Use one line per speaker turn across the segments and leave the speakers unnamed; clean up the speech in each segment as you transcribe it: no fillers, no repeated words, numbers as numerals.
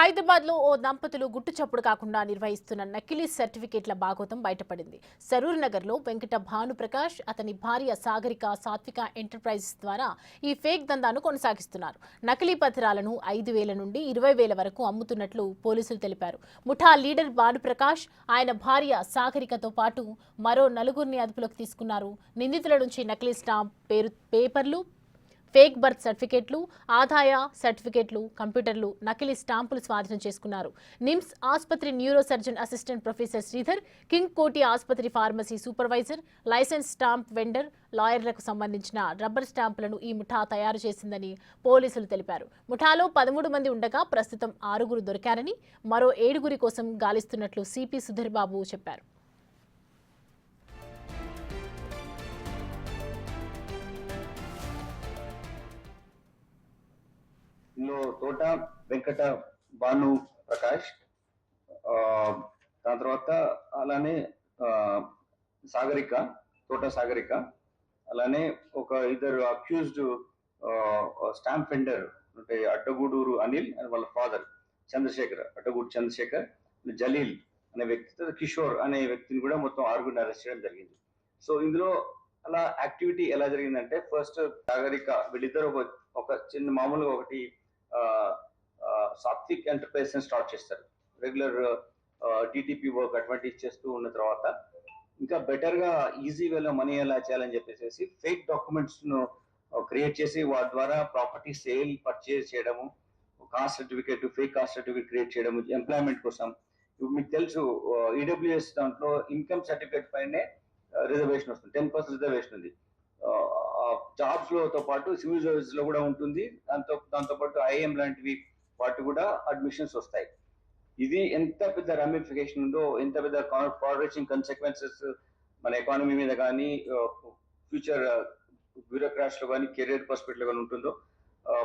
హైదరాబాద్ లో ఓ దంపతులు గుట్టు చప్పుడు కాకుండా నిర్వహిస్తున్న నకిలీ సర్టిఫికేట్ల భాగోతం బయటపడింది. సరూర్ నగర్ లో వెంకట భానుప్రకాష్ అతని భార్య సాగరిక సాత్విక ఎంటర్ప్రైజెస్ ద్వారా ఈ ఫేక్ దందాను కొనసాగిస్తున్నారు. నకిలీ పత్రాలను 5,000 నుండి 20,000 వరకు అమ్ముతున్నట్లు పోలీసులు తెలిపారు. ముఠా లీడర్ భానుప్రకాష్ ఆయన భార్య సాగరికతో పాటు మరో 4గురిని అదుపులోకి తీసుకున్నారు. నిందితుల నుంచి నకిలీ స్టాంప్ పేపర్లు, ఫేక్ బర్త్ సర్టిఫికేట్లు, ఆదాయ సర్టిఫికేట్లు, కంప్యూటర్లు, నకిలీ స్టాంపులు స్వాధీనం చేసుకున్నారు. నిమ్స్ ఆసుపత్రి neuro surgeon assistant professor Sridhar, King Koti ఆసుపత్రి pharmacy supervisor, license stamp vendor, లాయర్లకు సంబంధించిన రబ్బర్ స్టాంపులను ఈ ముఠా తయారు చేసిందని పోలీసులు తెలిపారు. ముఠాలో 13 మంది ఉండగా ప్రస్తుతం 6గురు దొరికారని, మరో 7గురి కోసం గాలిస్తున్నట్లు సిపి సుధీర్ బాబు చెప్పారు.
తోట వెంకట భాను ప్రకాష్, దాని తర్వాత అలానే సాగరిక, తోట సాగరిక, అలానే ఒక ఇద్దరు అక్యూజ్డ్ స్టాంప్ వెండర్ అంటే అడ్డగూడూరు అనిల్ అండ్ వాళ్ళ ఫాదర్ చంద్రశేఖర్, అడ్డగూడు చంద్రశేఖర్, జలీల్ అనే వ్యక్తి, కిషోర్ అనే వ్యక్తిని కూడా మొత్తం 6గురిని అరెస్ట్ చేయడం జరిగింది. సో ఇందులో అలా యాక్టివిటీ ఎలా జరిగిందంటే, ఫస్ట్ సాగరిక వీళ్ళిద్దరు ఒక చిన్న మామూలుగా ఒకటి సాత్విక్ ఎంటర్ప్రైజ్ స్టార్ట్ చేస్తారు. రెగ్యులర్ డిటిపి వర్క్ అటువంటి చేస్తూ ఉన్న తర్వాత ఇంకా బెటర్ గా ఈజీ వేలో మనీ ఎలా చేయాలని చెప్పేసి ఫేక్ డాక్యుమెంట్స్ ను క్రియేట్ చేసి వాటి ద్వారా ప్రాపర్టీ సేల్ పర్చేజ్ చేయడము, cost certificate, fake cost certificate create చేయడము ఎంప్లాయ్మెంట్ కోసం. ఇప్పుడు మీకు తెలుసు ఈడబ్ల్యూఎస్ దాంట్లో ఇన్కమ్ సర్టిఫికేట్ పైనే రిజర్వేషన్ వస్తుంది, 10% రిజర్వేషన్ ఉంది. జాబ్స్ లో పాటు సివిల్ సర్వీసెస్ లో కూడా ఉంటుంది. దాంతో పాటు ఐఎం లాంటివి వాటి కూడా అడ్మిషన్స్ వస్తాయి. ఇది ఎంత పెద్ద రామిఫికేషన్ ఉందో, ఎంత పెద్ద ఫార్ రీచింగ్ కన్సిక్వెన్సెస్ మన ఎకానమీ మీద కానీ, ఫ్యూచర్ బ్యూరోక్రాట్స్ లో కానీ, కెరీర్ పర్స్పెక్టివ్ లో కానీ ఉంటుందో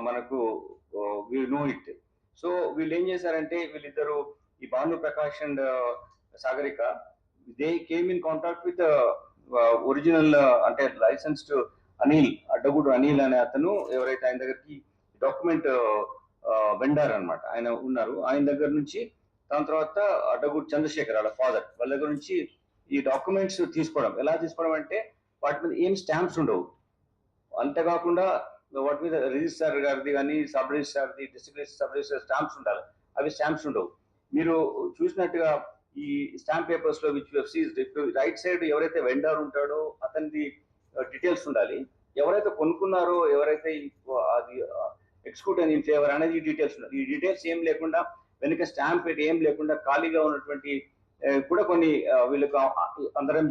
మనకు వి నో ఇట్. సో వీళ్ళు ఏం చేశారంటే, వీళ్ళిద్దరు ఈ Bhanu Prakash and Sagarika, they came in contact with original అంటే లైసెన్స్డ్ అనిల్, అడ్డగూడు అనిల్ అనే అతను ఎవరైతే ఆయన దగ్గరికి డాక్యుమెంట్ వెండర్ అనమాట ఆయన ఉన్నారు, ఆయన దగ్గర నుంచి, దాని తర్వాత అడ్డగూడు చంద్రశేఖర్ వాళ్ళ ఫాదర్ వాళ్ళ దగ్గర నుంచి ఈ డాక్యుమెంట్స్ తీసుకోవడం. ఎలా తీసుకోవడం అంటే, వాటి మీద ఏం స్టాంప్స్ ఉండవు. అంతేకాకుండా వాటి మీద రిజిస్ట్రార్ గారిది కానీ, సబ్ రిజిస్ట్రార్ది, డిస్ట్రిక్ట్ సబ్ రిజిస్ట్రార్ స్టాంప్స్ ఉండాలి. అవి స్టాంప్స్ ఉండవు. మీరు చూసినట్టుగా ఈ స్టాంప్ పేపర్స్ లో విచ్ రైట్ సైడ్ ఎవరైతే వెండర్ ఉంటాడో అతనిది డీటెయిల్స్ ఉండాలి. ఎవరైతే కొనుక్కున్నారో, ఎవరైతే అది ఎక్స్క్యూట్ అని ఇన్ ఫేవర్ అనేది డీటెయిల్స్ ఉండాలి. ఈ డీటెయిల్స్ ఏం లేకుండా, వెనుక స్టాంప్ పెట్టి ఏం లేకుండా ఖాళీగా ఉన్నటువంటి కూడా కొన్ని వీళ్ళకి అందరం